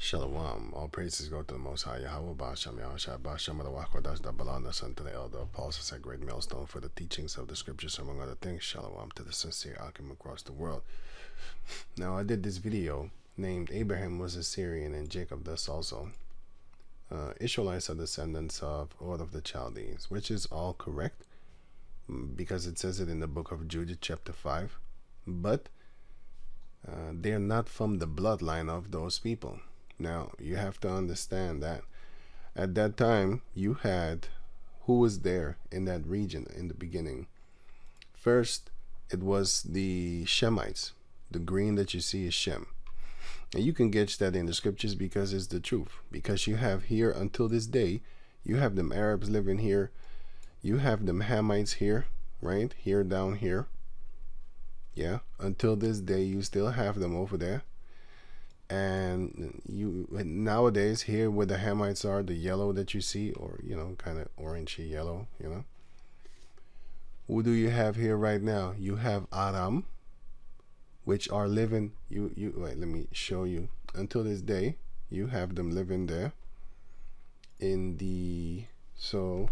Shalom. All praises go to the Most High Yahweh, Ba'ashem Yahushua, Ba'ashem Adawakodash, that belong us unto the elder apostles at great millstone for the teachings of the scriptures, among other things. Shalom to the sincere Akim across the world. Now, I did this video named Abraham was a Syrian and Jacob thus also. Israelites are descendants of Ur of the Chaldees, which is all correct because it says it in the book of Judith chapter 5. But they're not from the bloodline of those people. Now, you have to understand that at that time, you had who was there in that region in the beginning. First, it was the Shemites. The green that you see is Shem. And you can get that in the scriptures because it's the truth. Because you have here until this day, you have them Arabs living here. You have them Hamites here, right? Here, down here. Yeah, until this day, you still have them over there. And you nowadays here where the Hamites are, the yellow that you see, or kind of orangey yellow, who do you have here right now? You have Aram, which are living wait, let me show you. Until this day, you have them living there in the, so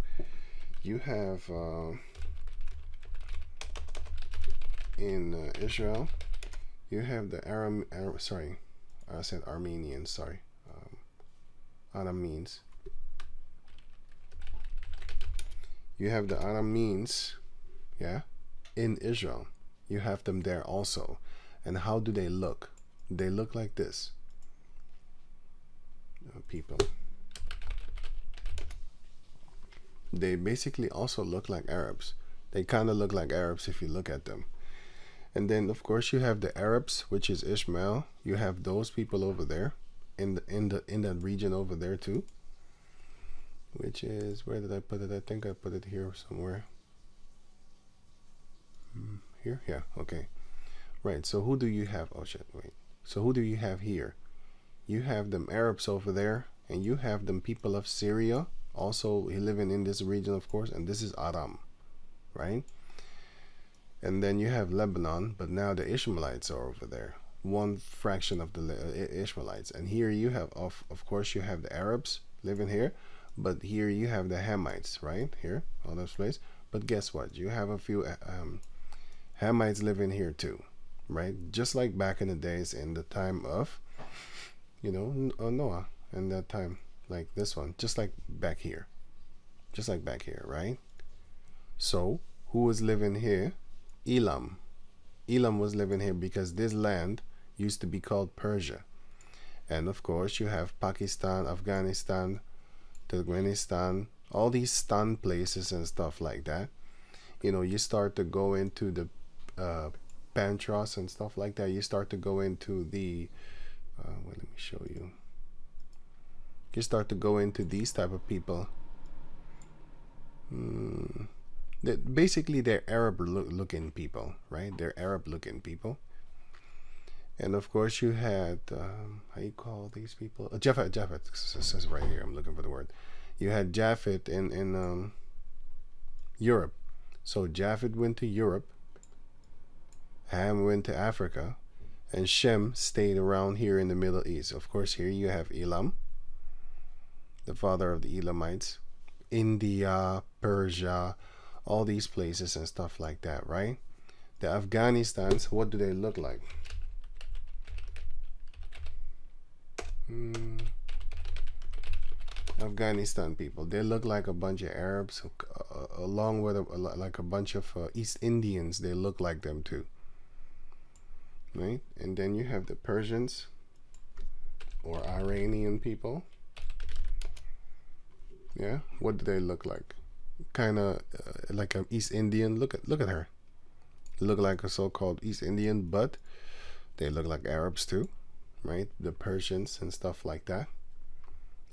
you have in Israel, you have the I said Armenians, sorry. Arameans. You have the Arameans, yeah, in Israel. You have them there also. And how do they look? They look like this. People. They basically also look like Arabs. They kind of look like Arabs if you look at them. And then, of course, you have the Arabs, which is Ishmael. You have those people over there, in that region over there too. Which is, where did I put it? I think I put it here somewhere. Here, yeah, okay, right. So who do you have? Oh shit, wait. So who do you have here? You have them Arabs over there, and you have them people of Syria, also living in this region, of course. And this is Aram, right? And then you have Lebanon, but now the Ishmaelites are over there. One fraction of the Ishmaelites. And here you have, of course, you have the Arabs living here. But here you have the Hamites, right? Here, all those places. But guess what? You have a few Hamites living here too, right? Just like back in the days in the time of, Noah. And that time, like this one. Just like back here. Just like back here, right? So, who was living here? Elam. Elam was living here because this land used to be called Persia. And of course you have Pakistan, Afghanistan, Turkmenistan, all these stan places and stuff like that. You start to go into the Pantros and stuff like that. You start to go into the let me show you. You start to go into these type of people. Basically they're Arab looking people, right? They're Arab looking people. And of course you had how you call these people? Japhet. It says right here, I'm looking for the word. You had Japhet in Europe. So Japhet went to Europe, Ham went to Africa, and Shem stayed around here in the Middle East. Of course, here you have Elam, the father of the Elamites, India, Persia, all these places and stuff like that, right? The Afghanistans, what do they look like? Afghanistan people, they look like a bunch of Arabs, along with like a bunch of East Indians. They look like them too, right? And then you have the Persians or Iranian people. Yeah, what do they look like? Kind of like an East Indian. Look at her. Look like a so-called East Indian, but they look like Arabs too, right? The Persians and stuff like that.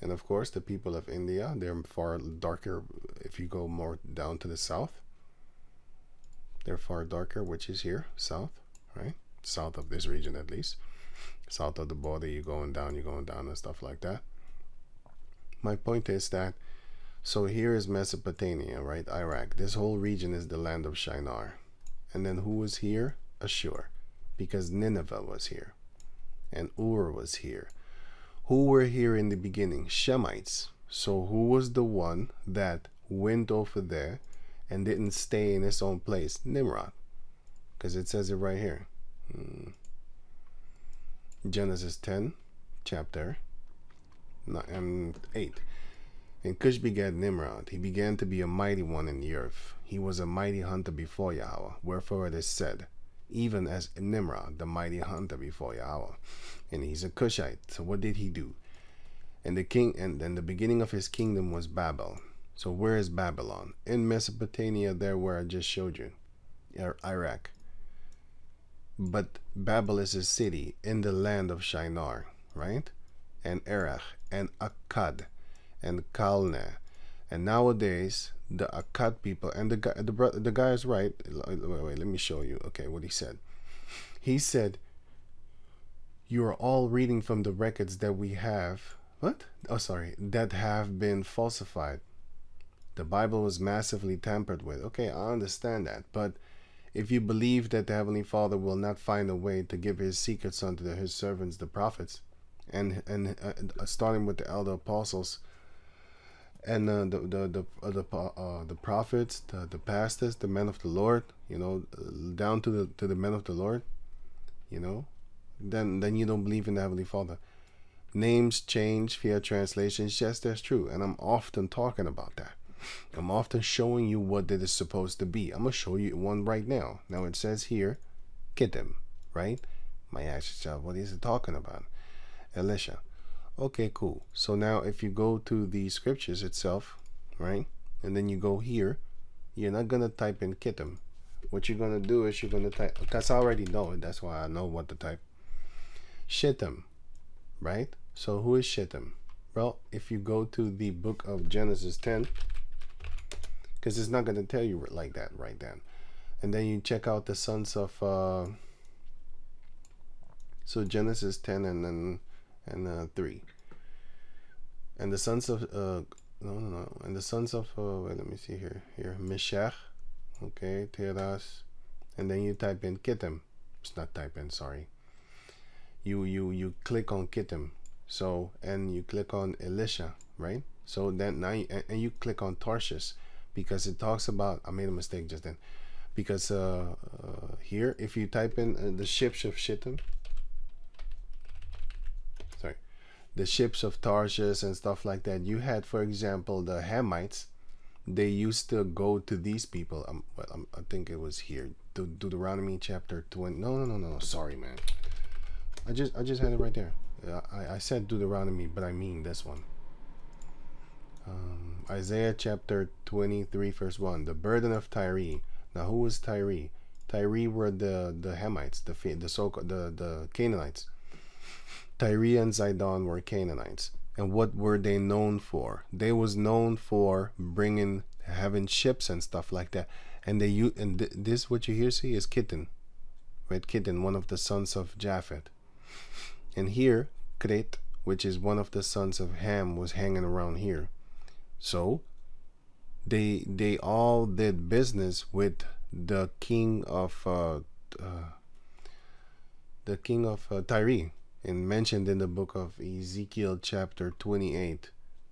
And of course the people of India, they're far darker. If you go more down to the south, they're far darker, which is here south, right? South of this region, at least south of the border. You're going down and stuff like that. My point is that, so here is Mesopotamia, right? Iraq. This whole region is the land of Shinar. And then who was here? Asshur. Because Nineveh was here. And Ur was here. Who were here in the beginning? Shemites. So who was the one that went over there and didn't stay in his own place? Nimrod. Because it says it right here. Genesis 10, chapter 8. And Cush begat Nimrod. He began to be a mighty one in the earth. He was a mighty hunter before Yahweh. Wherefore it is said, even as Nimrod, the mighty hunter before Yahweh. And he's a Cushite. So what did he do? And the beginning of his kingdom was Babel. So where is Babylon? In Mesopotamia, there where I just showed you, Iraq. But Babel is a city in the land of Shinar, right? And Erech and Akkad and Kalneh. And nowadays the Akkad people, and the guy is right. Wait, let me show you. Okay, what he said. He said, you are all reading from the records that we have. What? Oh, sorry. That have been falsified. The Bible was massively tampered with. Okay, I understand that. But if you believe that the Heavenly Father will not find a way to give his secrets unto his servants, the prophets, and starting with the elder apostles, and the prophets, the pastors, the men of the Lord, you know, down to the men of the Lord, you know, then you don't believe in the Heavenly Father. Names change via translations. Yes, that's true, and I'm often talking about that. I'm often showing you what it is supposed to be. I'm gonna show you one right now. Now it says here, Kittim, right? My ask yourself, what is it talking about? Elisha. Okay, cool. So now if you go to the scriptures itself, right, and then you go here, you're not gonna type in Kittim. What you're gonna do is you're gonna type, because I already know it, that's why I know what to type. Shittim, right? So who is Shittim? Well, if you go to the book of Genesis 10, because it's not going to tell you like that right then, and then you check out the sons of so Genesis 10 and 3, and the sons of and the sons of wait, let me see here Meshech, okay, Terah, and then you type in Kittim. It's not type in, sorry. You click on Kittim, so, and you click on Elisha, right? So then now and you click on Tarshish, because it talks about, I made a mistake just then, because here if you type in the ships of Shittim, sorry, the ships of Tarshish and stuff like that, you had, for example, the Hamites. They used to go to these people. I think it was here, Deuteronomy chapter 20. No, sorry, man. I just had it right there. I said Deuteronomy, but I mean this one. Isaiah chapter 23 verse 1. The burden of Tyre. Now who was Tyre? Tyre were the Hamites, the Canaanites. Tyre and Zidon were Canaanites. And what were they known for? They was known for having ships and stuff like that. And this what you see is Kittim, right? Kittim, one of the sons of Japheth. And here Crete, which is one of the sons of Ham, was hanging around here. So they all did business with the king of Tyre, and mentioned in the book of Ezekiel chapter 28,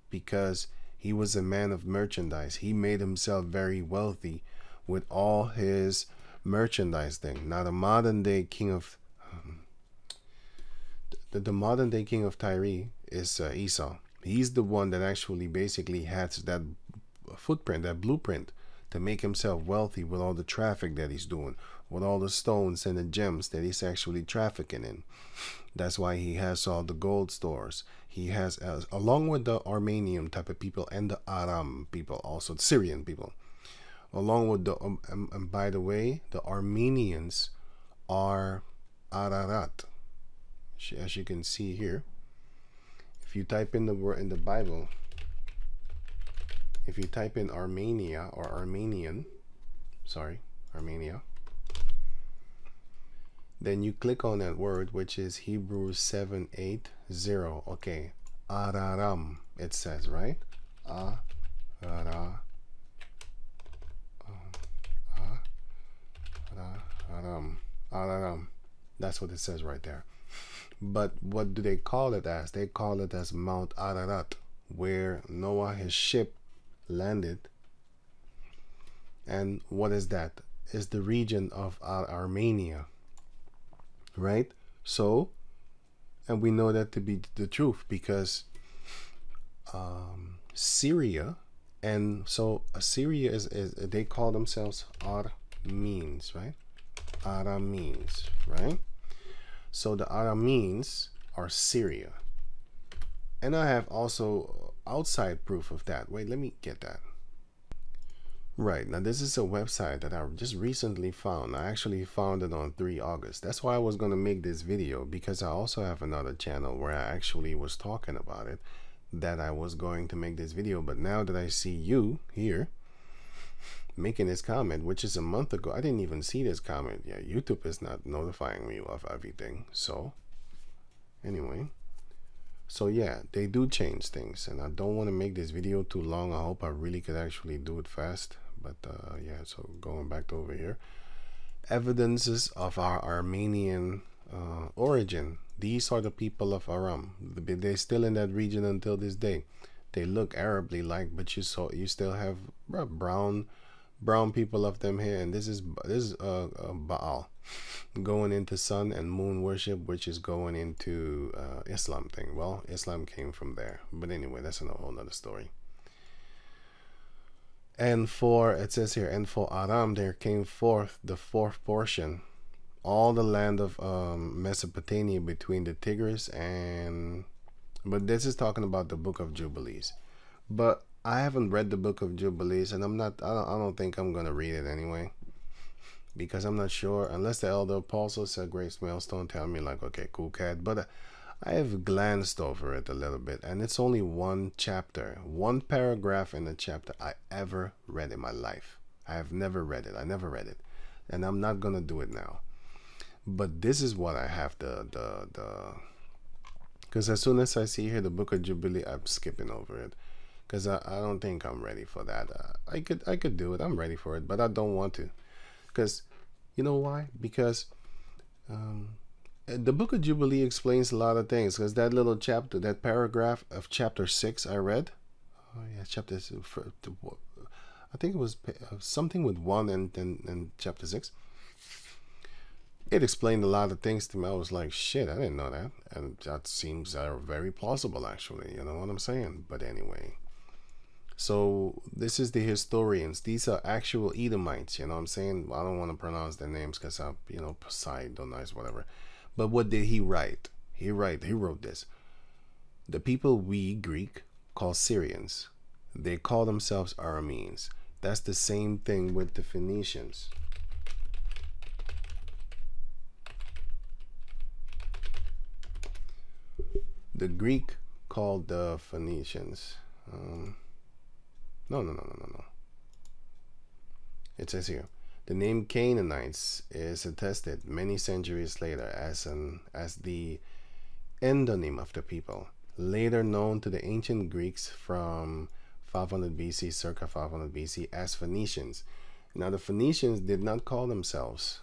because he was a man of merchandise. He made himself very wealthy with all his merchandise thing. Now the modern day king of the modern day king of Tyre is Esau. He's the one that actually basically has that footprint, that blueprint, to make himself wealthy with all the traffic that he's doing, with all the stones and the gems that he's actually trafficking in. That's why he has all the gold stores. He has, along with the Armenian type of people and the Aram people, also the Syrian people, along with the and by the way, the Armenians are Ararat, as you can see here. If you type in the word in the Bible, if you type in Armenia or Armenian, Armenia, then you click on that word, which is Hebrews 7:8. Okay, Araram, it says, right? Araram. That's what it says right there. But what do they call it as? They call it as Mount Ararat, where Noah, his ship, landed. And what is that? It's the region of Armenia, right? So, and we know that to be the truth because Syria, and so Assyria is they call themselves Arameans, right? Arameans, right? So the Arameans are Syria. And I have also outside proof of that. Wait, let me get that. Right, now this is a website that I just recently found. I actually found it on 3 August. That's why I was going to make this video, because I also have another channel where I actually was talking about it, that I was going to make this video. But now that I see you here making this comment, which is a month ago, I didn't even see this comment. Yeah, YouTube is not notifying me of everything. So anyway, so yeah, they do change things, and I don't want to make this video too long. I hope I really could actually do it fast. But yeah, so going back to over here, evidences of our Armenian origin. These are the people of Aram. They're still in that region until this day. They look Arably like, but you still have brown people of them here. And this is Baal, going into sun and moon worship, which is going into Islam thing. Well, Islam came from there, but anyway, that's a whole nother story. And for, it says here, and for Aram there came forth the fourth portion, all the land of Mesopotamia between the Tigris and, but this is talking about the book of Jubilees. But I haven't read the book of Jubilees, and I don't think I'm gonna read it anyway, because I'm not sure, unless the elder apostle said Grace Millstone tell me like, okay, cool cat. But I have glanced over it a little bit, and it's only one chapter, one paragraph in a chapter I ever read in my life. I have never read it. I never read it, and I'm not gonna do it now. But this is what I have because as soon as I see here the book of Jubilee, I'm skipping over it, because I don't think I'm ready for that. I could do it. I'm ready for it, but I don't want to, because you know why? Because the book of Jubilee explains a lot of things. Because that little chapter, that paragraph of chapter 6 I read, oh yeah, chapter, I think it was something with 1 and chapter 6. It explained a lot of things to me. I was like, shit, I didn't know that. And that seems very plausible, actually. You know what I'm saying? But anyway. So this is the historians. These are actual Edomites. You know what I'm saying? I don't want to pronounce their names because I'm, you know, Poseidon, nice, whatever. But what did he write? He wrote this. The people we, Greek, call Syrians. They call themselves Arameans. That's the same thing with the Phoenicians. The Greek called the Phoenicians. No. It says here, the name Canaanites is attested many centuries later as the endonym of the people, later known to the ancient Greeks from 500 BC, circa 500 BC, as Phoenicians. Now the Phoenicians did not call themselves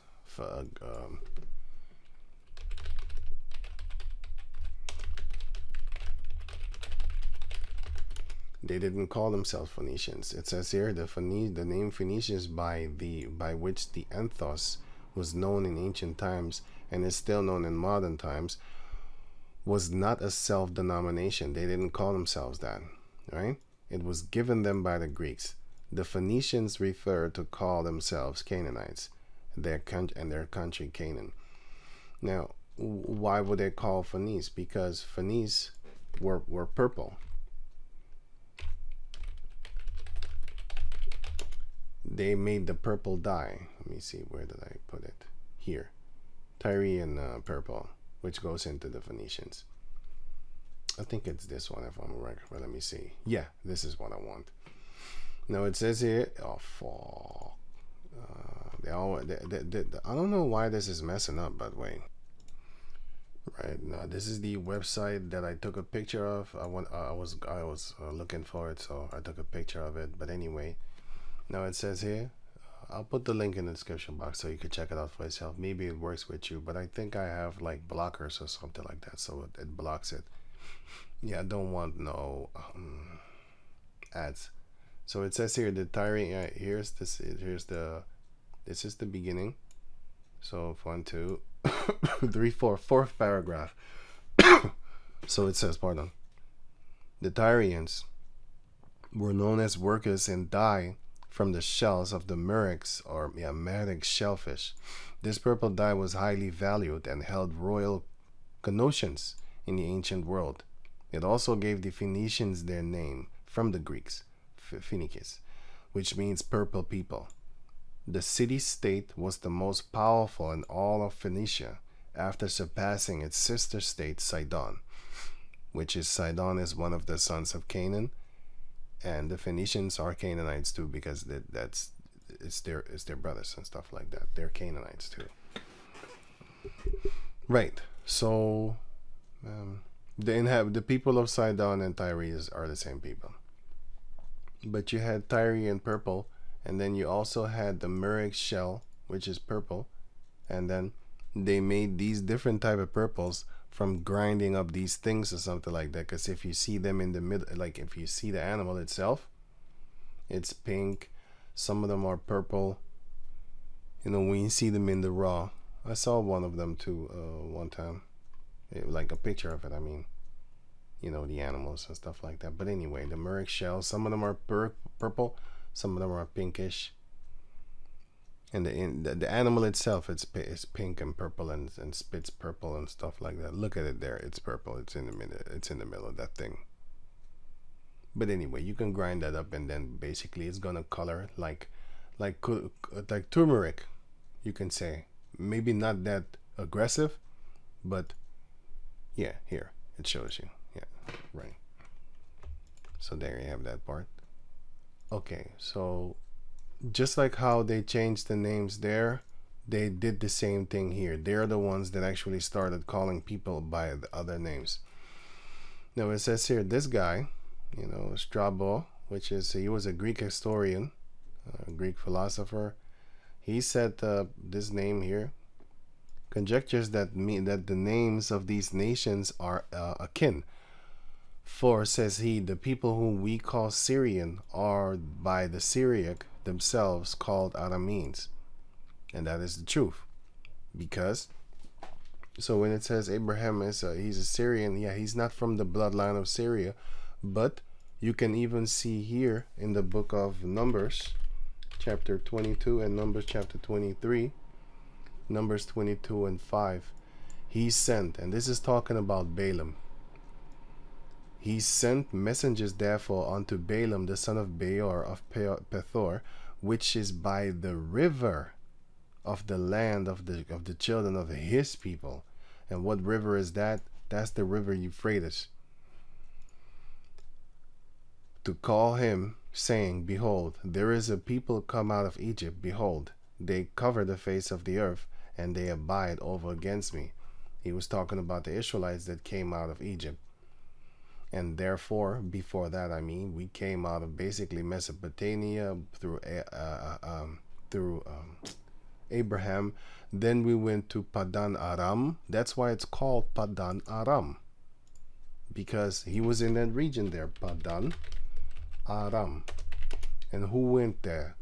they didn't call themselves Phoenicians. It says here the name Phoenicians by which the anthos was known in ancient times and is still known in modern times was not a self-denomination. They didn't call themselves that, right? It was given them by the Greeks. The Phoenicians refer to call themselves Canaanites, their country Canaan. Now, why would they call Phoenice? Because Phoenice were purple. They made the purple dye. Let me see, where did I put it? Here. Tyrian purple, which goes into the Phoenicians. I think it's this one if I'm right, but let me see. Yeah, this is what I want. Now it says here, oh fuck. I don't know why this is messing up, by the way. Right now, this is the website that I took a picture of. I was looking for it, so I took a picture of it. But anyway, now it says here, I'll put the link in the description box so you can check it out for yourself. Maybe it works with you, but I think I have like blockers or something like that, so it blocks it. Yeah, I don't want no ads. So it says here the Tyrian. Here's this. This is the beginning. So 1, 2, 3, 4, fourth paragraph. So it says, pardon. The Tyrians were known as workers in dye from the shells of the murex or Merrick shellfish. This purple dye was highly valued and held royal connotations in the ancient world. It also gave the Phoenicians their name from the Greeks, Phoenicians, which means purple people. The city-state was the most powerful in all of Phoenicia after surpassing its sister state Sidon, which is Sidon is one of the sons of Canaan, and the Phoenicians are Canaanites too, because it's their brothers and stuff like that. They're Canaanites too. Right. So the people of Sidon and Tyre are the same people. But you had Tyrian purple, and then you also had the Murex shell, which is purple, and then they made these different type of purples from grinding up these things or something like that. Because if you see them in the middle, like if you see the animal itself, it's pink. Some of them are purple. You know, when you see them in the raw. I saw one of them too one time. Like a picture of it, I mean. You know, the animals and stuff like that. But anyway, the Murex shells, some of them are purple, some of them are pinkish. And the animal itself, it's pink and purple and spits purple and stuff like that. Look at it there, it's purple. It's in the middle of that thing. But anyway, you can grind that up, and then basically it's gonna color like turmeric, you can say. Maybe not that aggressive, but yeah, here it shows you. Yeah, right. So there you have that part. Okay, so just like how they changed the names there, they did the same thing here. They're the ones that actually started calling people by the other names. Now it says here, this guy, you know, Strabo, which is, he was a Greek historian, a Greek philosopher. He said this name here conjectures that the names of these nations are akin. For, says he, the people whom we call Syrian are by the Syriac themselves called Arameans. And that is the truth. Because, so when it says Abraham is he's a Syrian, yeah, he's not from the bloodline of Syria. But you can even see here in the book of Numbers, chapter 22, and Numbers chapter 23, Numbers 22 and 5, he sent, and this is talking about Balaam. He sent messengers therefore unto Balaam the son of Beor of Pethor, which is by the river of the land of the children of his people. And what river is that? That's the river Euphrates. To call him, saying, behold, there is a people come out of Egypt. Behold, they cover the face of the earth, and they abide over against me. He was talking about the Israelites that came out of Egypt. And therefore, before that, I mean, we came out of basically Mesopotamia through Abraham. Then we went to Padan Aram. That's why it's called Padan Aram, because he was in that region there, Padan Aram. And who went there?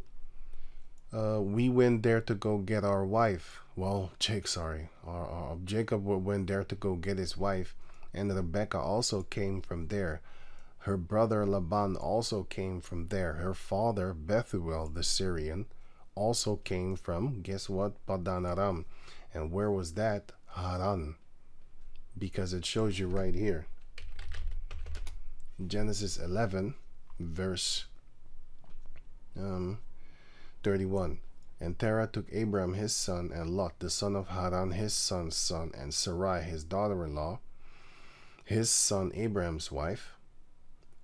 We went there to go get our wife. Well, Jacob went there to go get his wife. And Rebekah also came from there. Her brother Laban also came from there. Her father Bethuel the Syrian also came from, guess what? Padan Aram. And where was that? Haran. Because it shows you right here. Genesis 11 verse 31. And Terah took Abram his son, and Lot the son of Haran his son's son, and Sarai his daughter-in-law, his son Abraham's wife,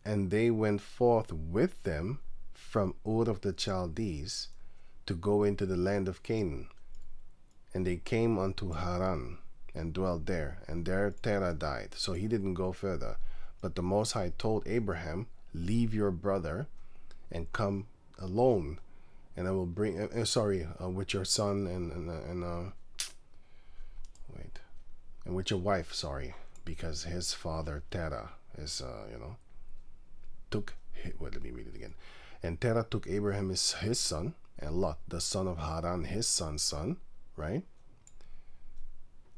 and they went forth with them from Ur of the Chaldees to go into the land of Canaan. And they came unto Haran and dwelt there, and there Terah died. So he didn't go further. But the Most High told Abraham, leave your brother and come alone And I will bring, with your son and with your wife, sorry, because his father Terah is, took, let me read it again. And Terah took Abraham his son, and Lot, the son of Haran, his son's son, right?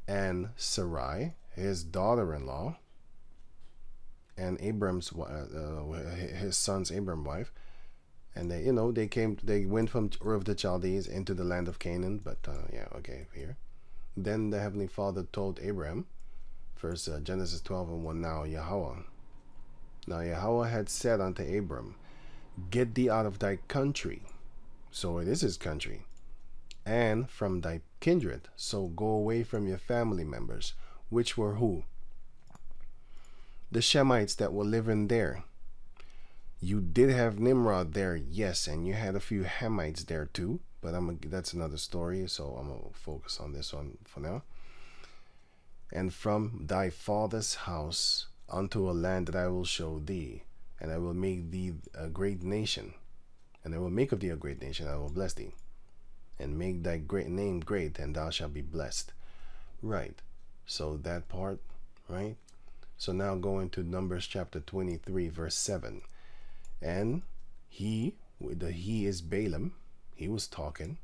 And Sarai, his daughter-in-law, and Abram's his son's Abram's wife, and they they went from Ur of the Chaldees into the land of Canaan. But here. Then the Heavenly Father told Abram, first Genesis 12:1. Now Yahweh had said unto Abram, get thee out of thy country, so it is his country, and from thy kindred, so go away from your family members, which were who? The Shemites that were living there. You did have Nimrod there, yes, and you had a few Hamites there too, but that's another story, so I'm gonna focus on this one for now. And from thy father's house unto a land that I will show thee, and I will make thee a great nation, and I will make of thee a great nation. I will bless thee, and make thy great name great, and thou shalt be blessed. Right. So that part, right? So now going to Numbers chapter 23, verse 7. And he is Balaam. He was talking,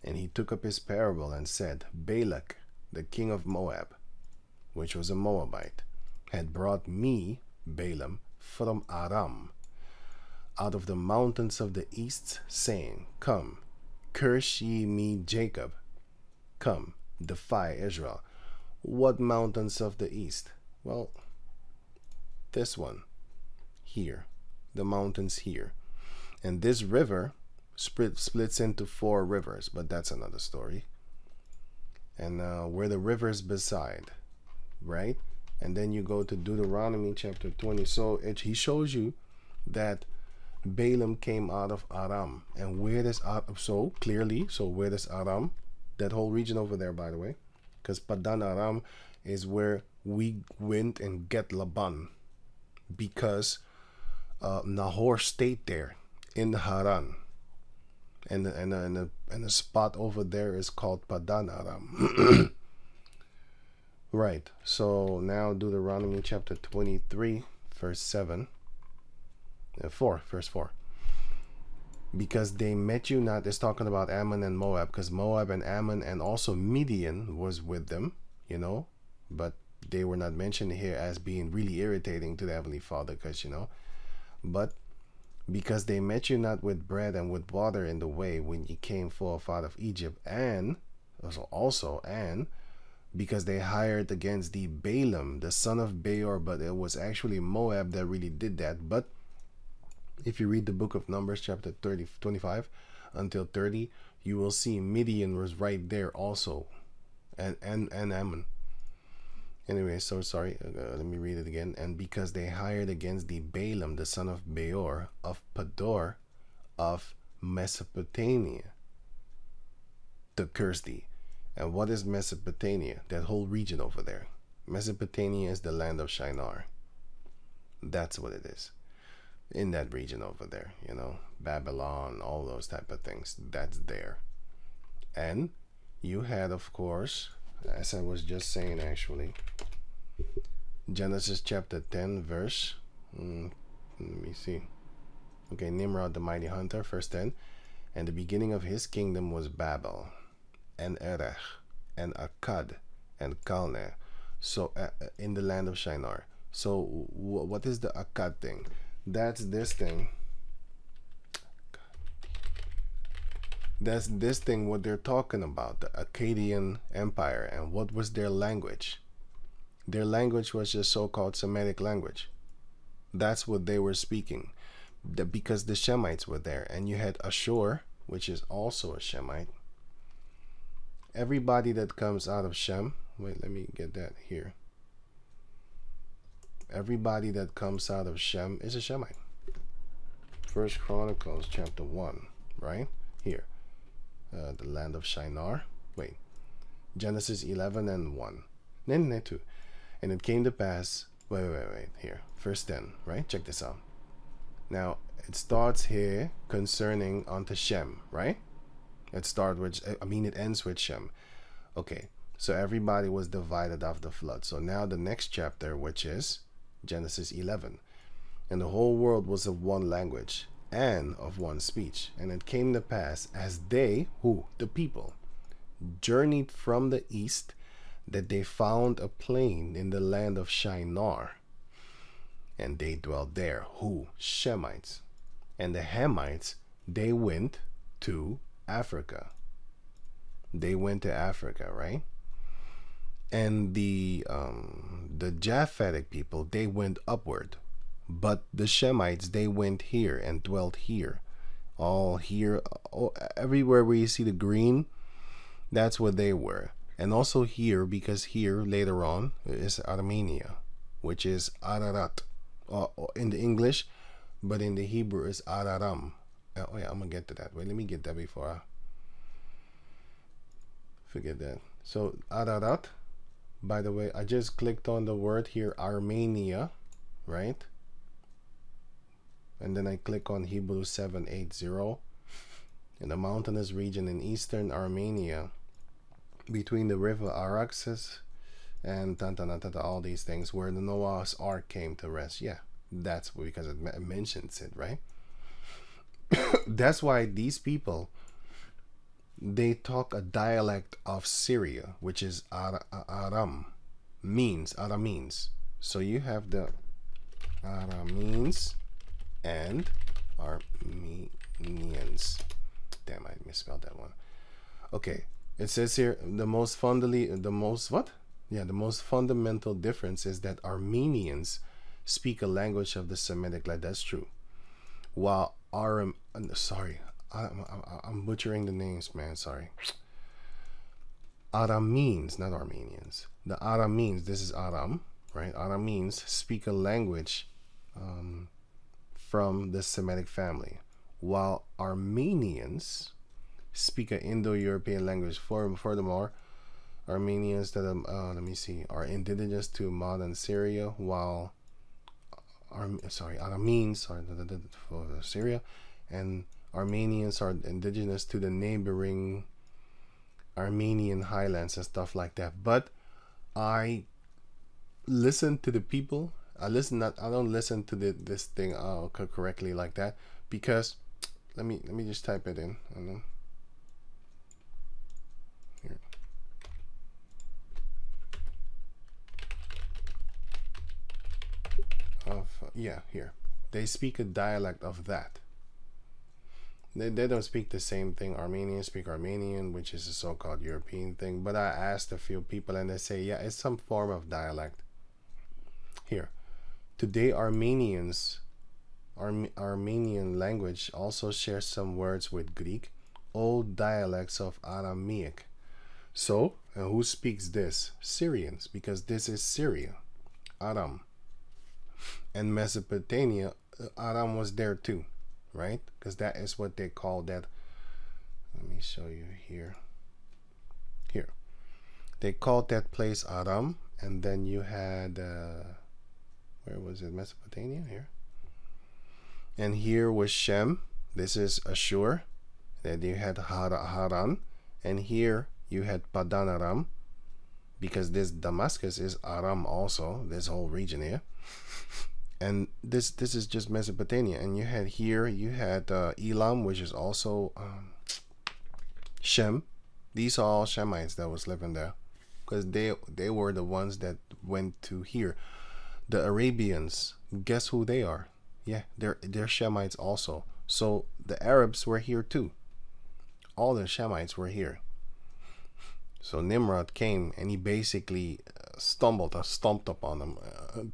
and he took up his parable and said, Balak, the king of Moab, which was a Moabite, had brought me, Balaam, from Aram, out of the mountains of the east, saying, come, curse ye me, Jacob. Come, defy Israel. What mountains of the east? Well, this one here, the mountains here. And this river splits into 4 rivers, but that's another story. And where the rivers beside, right? And then you go to Deuteronomy chapter 20. So he shows you that Balaam came out of Aram. And where does where does Aram, that whole region over there, by the way, because Padan Aram is where we went and get Laban, because Nahor stayed there in Haran, and the spot over there is called Padan Aram. Right. So now Deuteronomy chapter 23, verse 7, 4, verse 4. Because they met you not, it's talking about Ammon and Moab, because Moab and Ammon and also Midian was with them, but they were not mentioned here as being really irritating to the Heavenly Father, because but because they met you not with bread and with water in the way when ye came forth out of Egypt, and because they hired against thee Balaam, the son of Beor, but it was actually Moab that really did that. But if you read the book of Numbers chapter 25 until 30, you will see Midian was right there also, and Ammon. Anyway, so sorry, let me read it again. And because they hired against thee Balaam, the son of Beor, of Pador, of Mesopotamia, to curse thee. And what is Mesopotamia? That whole region over there. Mesopotamia is the land of Shinar. That's what it is. In that region over there, Babylon, all those type of things. That's there. And you had, of course, as I was just saying, actually, Genesis chapter 10, verse, let me see. Okay, Nimrod, the mighty hunter, verse 10. And the beginning of his kingdom was Babel, and Erech, and Akkad, and Calneh, so in the land of Shinar. So what is the Akkad thing? That's this thing. That's this thing what they're talking about, the Akkadian Empire. And what was their language? Their language was just so-called Semitic language. That's what they were speaking, because the Shemites were there. And you had Asshur, which is also a Shemite. Everybody that comes out of Shem, wait, let me get that here. Everybody that comes out of Shem is a Shemite. First Chronicles chapter 1, right here. The land of Shinar. Wait, Genesis 11 and 1. Then 2. And it came to pass. Wait. Here, verse 10. Right. Check this out. Now it starts here concerning unto Shem, right? It starts with, it ends with Shem. Okay, so everybody was divided after the flood. So now the next chapter, which is Genesis 11. And the whole world was of one language and of one speech. And it came to pass, as they, who? The people, journeyed from the east, that they found a plain in the land of Shinar. And they dwelt there. Who? Shemites. And the Hamites, they went to Africa. They went to Africa, right? And the Japhetic people, they went upward. But the Shemites, they went here and dwelt here. All here, everywhere where you see the green, that's what they were. And also here, because here later on is Armenia, which is Ararat in the English, but in the Hebrew is Araram. Oh yeah, I'm gonna get to that. Wait, let me get that before I forget that. So Ararat, by the way, I just clicked on the word here, Armenia, right? And then I click on Hebrew 780. In the mountainous region in eastern Armenia, between the river Arphaxad and all these things, where the Noah's Ark came to rest. Yeah, that's because it mentions it, right? That's why these people, they talk a dialect of Syria, which is Arameans. So you have the Arameans and Armenians. Damn, I misspelled that one. Okay, it says here the most fundamental difference is that Armenians speak a language of the Semitic language. That's true. While I'm butchering the names, man. Sorry. Arameans, not Armenians. The Arameans, this is Aram, right? Arameans speak a language from the Semitic family, while Armenians speak an Indo-European language. Furthermore, Armenians that are indigenous to modern Syria, while Arameans are for Syria, and Armenians are indigenous to the neighboring Armenian highlands and stuff like that. But I listen to the people. I don't listen to this thing correctly like that, because let me just type it in. I don't know. Here. Here. They speak a dialect of that. They don't speak the same thing. Armenians speak Armenian, which is a so-called European thing. But I asked a few people and they say, yeah, it's some form of dialect. Here. Today, Armenian language also shares some words with Greek, old dialects of Aramaic. So, who speaks this? Syrians, because this is Syria, Aram. And Mesopotamia, Aram was there too, right? Because that is what they call that. Let me show you here. Here. They called that place Aram, and then you had, where was it? Mesopotamia, here. And here was Shem. This is Asshur. Then you had Haran. And here you had Padan Aram, because this Damascus is Aram also, this whole region here. And this is just Mesopotamia. And you had here, you had Elam, which is also Shem. These are all Shemites that was living there, because they were the ones that went to here. The Arabians, guess who they are? Yeah, they're Shemites also. So the Arabs were here too. All the Shemites were here. So Nimrod came and he basically stomped upon them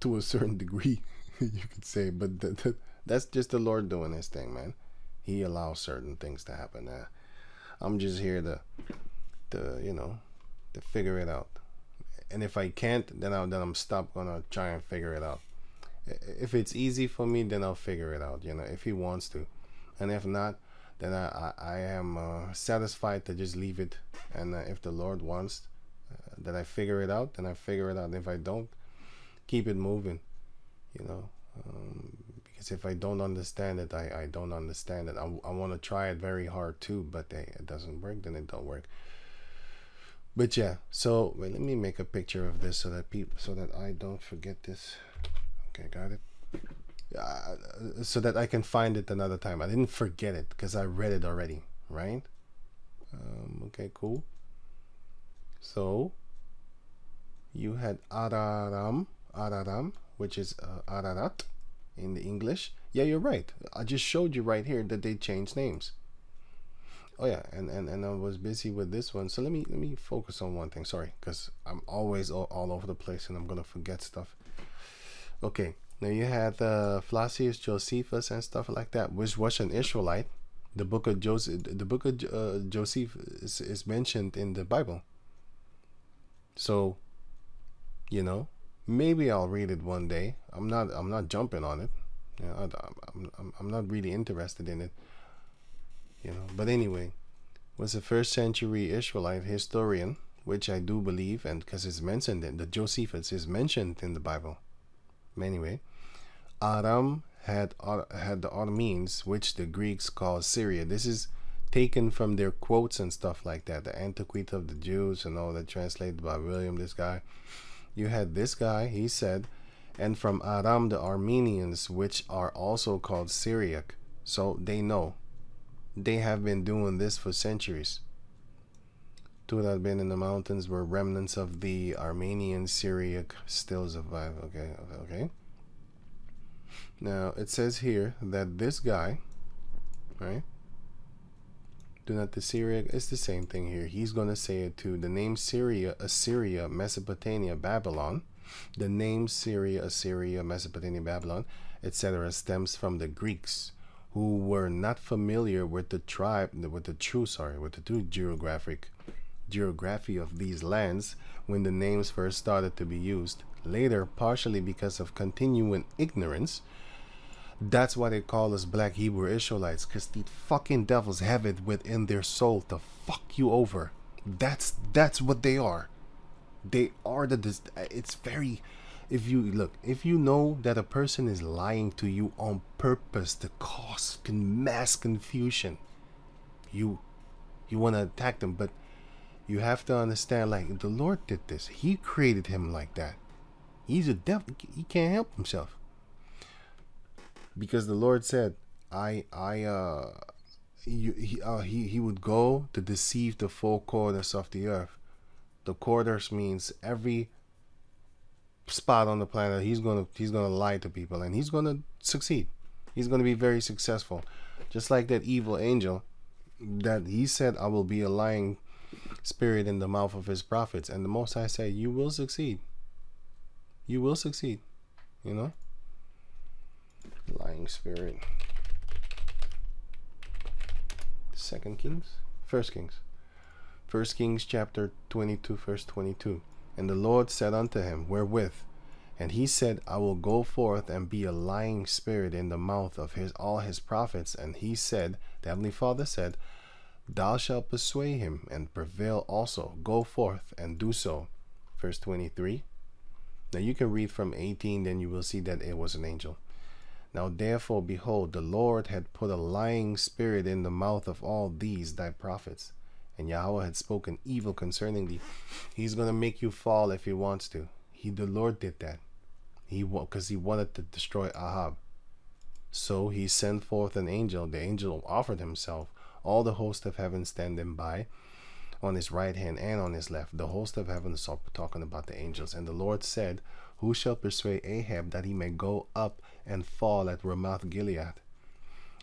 to a certain degree, you could say. But that's just the Lord doing his thing, man. He allows certain things to happen. I'm just here to figure it out. And if I can't, then I'm gonna try and figure it out. If it's easy for me, then I'll figure it out, if he wants to. And if not, then I am satisfied to just leave it. And if the Lord wants that I figure it out, then I figure it out. And if I don't, keep it moving, because Because if I don't understand it, I don't understand it. I want to try it very hard too, but it doesn't work, then it don't work. But yeah, so wait, let me make a picture of this so that I don't forget this. Okay, got it. So that I can find it another time. I didn't forget it because I read it already, right? Okay, cool. So you had Araram, which is Ararat in the English. Yeah, you're right. I just showed you right here that they changed names. Oh yeah, and I was busy with this one. So let me focus on one thing. Sorry, because I'm always all over the place and I'm gonna forget stuff. Okay, now you had Flacius Josephus and stuff like that, which was an Israelite. The book of Joseph, Joseph is mentioned in the Bible. So, you know, maybe I'll read it one day. I'm not jumping on it. You know, I'm not really interested in it. You know, but anyway, was a first century Israelite historian, which I do believe, and because it's mentioned in the Josephus is mentioned in the Bible. Anyway, Aram had the Arameans, which the Greeks call Syria. This is taken from their quotes and stuff like that. The Antiquity of the Jews and all that, translated by William, this guy. You had this guy, he said, and from Aram the Armenians, which are also called Syriac. So they know. They have been doing this for centuries. Two that have been in the mountains where remnants of the Armenian Syriac still survive. Okay. Now it says here that this guy, right? Do not the Syriac. It's the same thing here. He's going to say it too. The name Syria, Assyria, Mesopotamia, Babylon. The name Syria, Assyria, Mesopotamia, Babylon, etc. stems from the Greeks, who were not familiar with the true geography of these lands when the names first started to be used. Later, partially because of continuing ignorance, that's why they call us Black Hebrew Israelites, because these fucking devils have it within their soul to fuck you over. That's what they are. They are it's very, if you know that a person is lying to you on purpose to cause mass confusion, you want to attack them. But you have to understand, like, the Lord did this. He created him like that. He's a devil. He can't help himself. Because the Lord said, he would go to deceive the four quarters of the earth. The quarters means every spot on the planet. He's gonna lie to people, and he's gonna succeed. He's gonna be very successful. Just like that evil angel that he said, I will be a lying spirit in the mouth of his prophets. And the Most High said, you will succeed. You will succeed. You know? Lying spirit. First Kings chapter 22 verse 22. And the Lord said unto him, wherewith? And he said, I will go forth and be a lying spirit in the mouth of all his prophets. And he said, the Heavenly Father said, thou shalt persuade him and prevail also. Go forth and do so. Verse 23. Now you can read from 18, then you will see that it was an angel. Now therefore, behold, the Lord had put a lying spirit in the mouth of all these thy prophets. And Yahweh had spoken evil concerning thee. He's going to make you fall if he wants to. The Lord did that. Because he wanted to destroy Ahab. So he sent forth an angel. The angel offered himself. All the host of heaven standing by, on his right hand and on his left. The host of heaven is talking about the angels. And the Lord said, who shall persuade Ahab that he may go up and fall at Ramoth Gilead?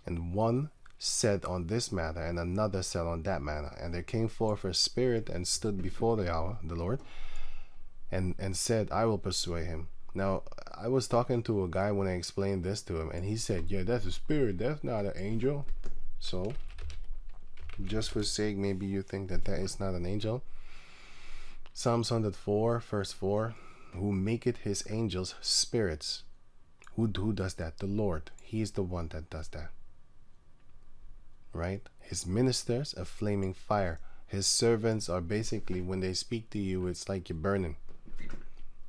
And one said on this matter, and another said on that matter. And there came forth a spirit and stood before the Lord, and said, I will persuade him. Now, I was talking to a guy when I explained this to him, and he said, yeah, that's a spirit, that's not an angel. So, just for sake, maybe you think that is not an angel. Psalms 104 verse 4, who maketh his angels spirits. Who does that? The Lord. He is the one that does that. Right? His ministers, a flaming fire. His servants are basically, when they speak to you, it's like you're burning.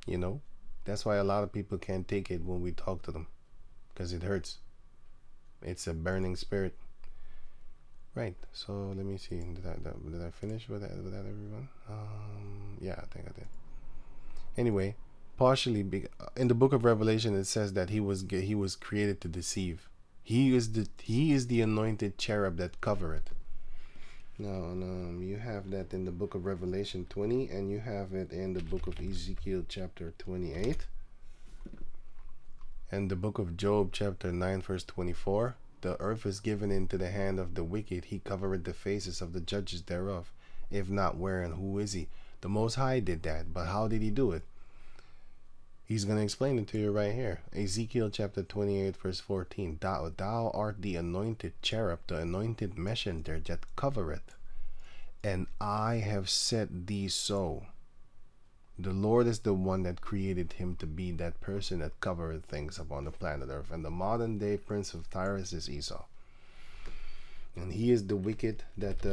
You know? That's why a lot of people can't take it when we talk to them. because it hurts. It's a burning spirit. Right. So let me see. Did I finish with that everyone? Yeah, I think I did. Anyway, partially in the book of Revelation it says that he was created to deceive. He is the anointed cherub that covereth. Now, you have that in the book of Revelation 20, and you have it in the book of Ezekiel chapter 28, and the book of Job chapter 9 verse 24. The earth is given into the hand of the wicked. He covereth the faces of the judges thereof. If not, where and who is he? The Most High did that, but how did he do it? He's going to explain it to you right here. Ezekiel chapter 28 verse 14. Thou art the anointed cherub, the anointed messenger that covereth, and I have set thee so. The Lord is the one that created him to be that person that covereth things upon the planet Earth. And the modern day prince of Tyrus is Esau. And he is the wicked that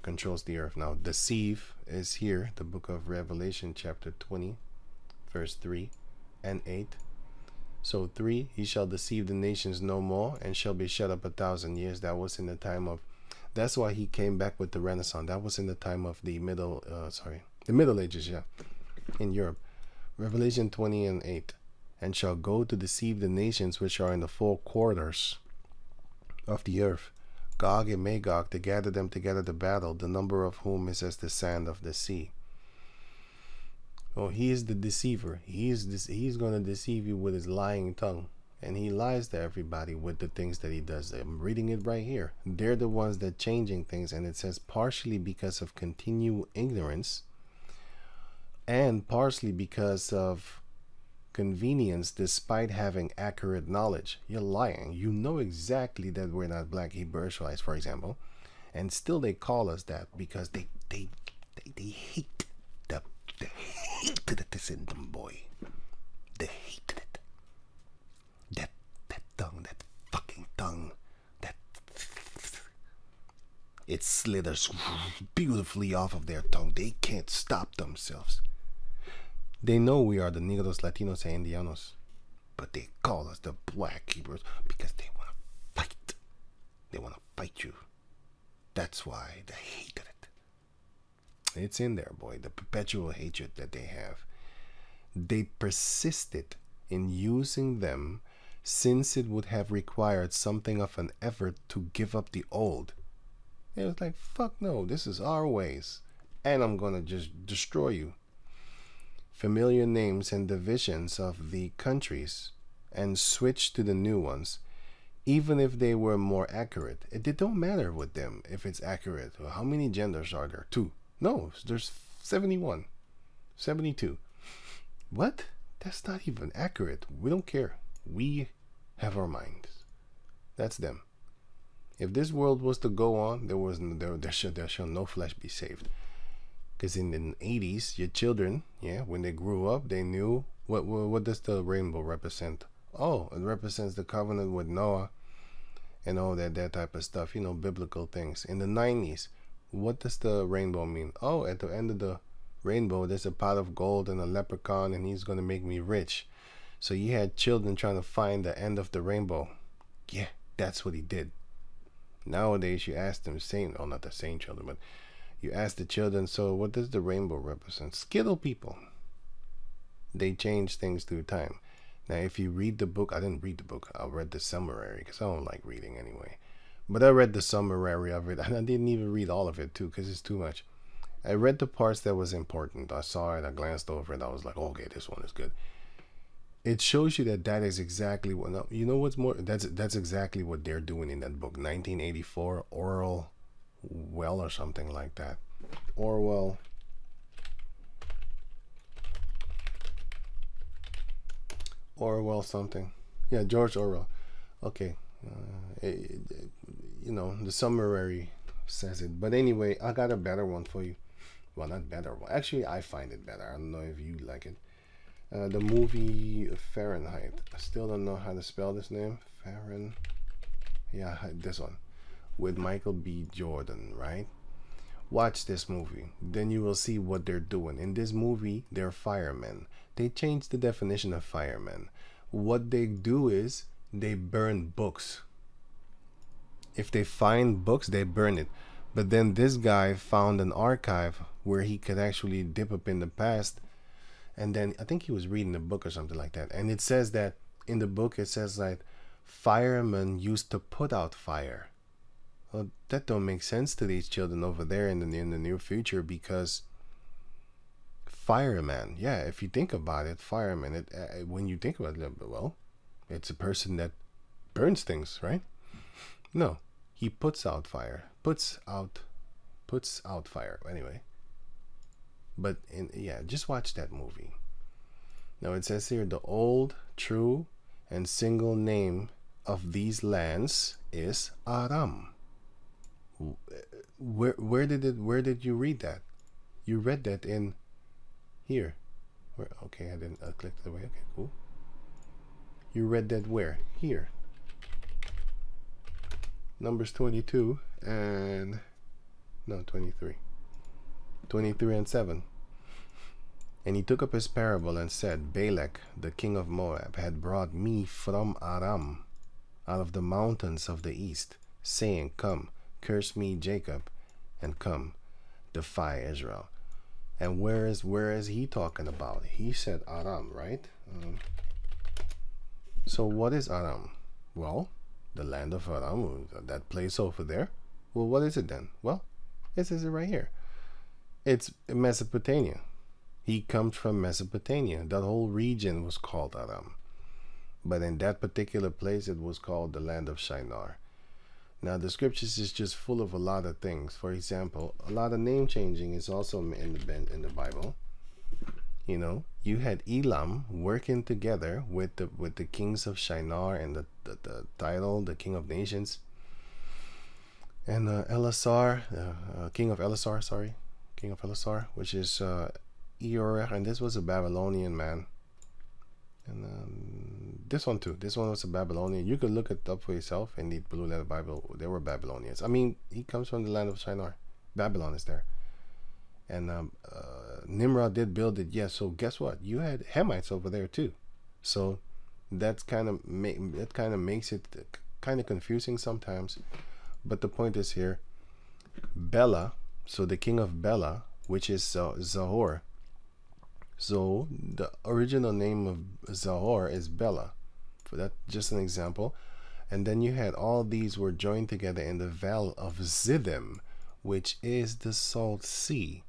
controls the earth. Now, deceive is here, the book of Revelation chapter 20 verse 3 and 8. So 3, he shall deceive the nations no more, and shall be shut up 1,000 years. That was in the time of, that's why he came back with the Renaissance. That was in the time of the Middle Ages, yeah, in Europe. Revelation 20 and 8. And shall go to deceive the nations which are in the four quarters of the earth, Gog and Magog, to gather them together to battle, the number of whom is as the sand of the sea. Oh, he is the deceiver. He's going to deceive you with his lying tongue. And he lies to everybody with the things that he does. I'm reading it right here. They're the ones that changing things. And it says partially because of continued ignorance, and partially because of convenience despite having accurate knowledge. You're lying. You know exactly that we're not black Hebrew Israelites, for example. And still they call us that because they hate the hate that is in them, boy. The hate of it. That tongue, that fucking tongue, that it slithers beautifully off of their tongue. They can't stop themselves. They know we are the Negros, Latinos, and Indianos, but they call us the black Hebrews because they want to fight. They want to fight you. That's why the hate of it. It's in there, boy. The perpetual hatred that they have. They persisted in using them, since it would have required something of an effort to give up the old. It was like, fuck no, this is our ways, and I'm gonna just destroy you. Familiar names and divisions of the countries, and switch to the new ones, even if they were more accurate. It don't matter with them if it's accurate. Well, how many genders are there? 2. No, there's 71, 72. What? That's not even accurate. We don't care. We have our minds. That's them. If this world was to go on, there shall no flesh be saved. Because in the 80s, your children, yeah, when they grew up, they knew what does the rainbow represent? Oh, it represents the covenant with Noah and all that type of stuff, you know, biblical things. In the 90s, what does the rainbow mean? Oh, at the end of the rainbow, there's a pot of gold and a leprechaun, and he's going to make me rich. So you had children trying to find the end of the rainbow. Yeah, that's what he did. Nowadays, you ask them, not the same children, but you ask the children, so what does the rainbow represent? Skittle people. They change things through time. Now, if you read the book, I didn't read the book. I read the summary because I don't like reading anyway. But I read the summary of it, and I didn't even read all of it too because it's too much. I read the parts that was important. I saw it, I glanced over it, I was like, okay, this one is good. It shows you that is exactly what, you know what's more, that's exactly what they're doing in that book, 1984, Orwell or something like that. Orwell. Orwell something. Yeah, George Orwell. Okay. You know, the summary says it. But anyway, I got a better one for you. Well, not better one. Actually, I find it better. I don't know if you like it. The movie Fahrenheit. I still don't know how to spell this name. Yeah, this one. With Michael B. Jordan, right? Watch this movie. Then you will see what they're doing. In this movie, they're firemen. They changed the definition of firemen. What they do is they burn books. If they find books, they burn it. But then this guy found an archive where he could actually dip up in the past. And then I think he was reading a book or something like that. And it says that in the book, it says like firemen used to put out fire. Well, that don't make sense to these children over there in the near future, because fireman, yeah, if you think about it, fireman, when you think about it, well, it's a person that burns things, right? No, he puts out fire, puts out fire. Anyway, but yeah, just watch that movie. Now it says here, the old, true, and single name of these lands is Aram. Where did you read that? You read that in here. Where? Okay, I didn't click the way. Okay, cool. You read that where? Here. Numbers 22 and no 23. 23 and 7. And he took up his parable and said, Peleg, the king of Moab, had brought me from Aram, out of the mountains of the east, saying, Come, curse me, Jacob, and come, defy Israel. And where is he talking about? He said Aram, right? So what is Aram? Well, the land of Aram, that place over there. Well, what is it then? Well, it says it right here. It's Mesopotamia. He comes from Mesopotamia. That whole region was called Aram. But in that particular place, it was called the land of Shinar. Now, the scriptures is just full of a lot of things. For example, a lot of name changing is also in the Bible. You know, you had Elam working together with the kings of Shinar and the title, the king of nations, and Elasar, king of Elasar, which is Eber, and this was a Babylonian man. And this one too. This one was a Babylonian. You could look it up for yourself in the Blue Letter Bible. They were Babylonians. I mean, he comes from the land of Shinar. Babylon is there. And Nimrod did build it. Yes. So guess what? You had Hamites over there too. So that's kind of makes it kind of confusing sometimes. But the point is here, Bela. So the king of Bela, which is Zahor. So the original name of Zahor is Bela. For that, just an example. And then you had all these were joined together in the valley of Ziddim, which is the Salt Sea.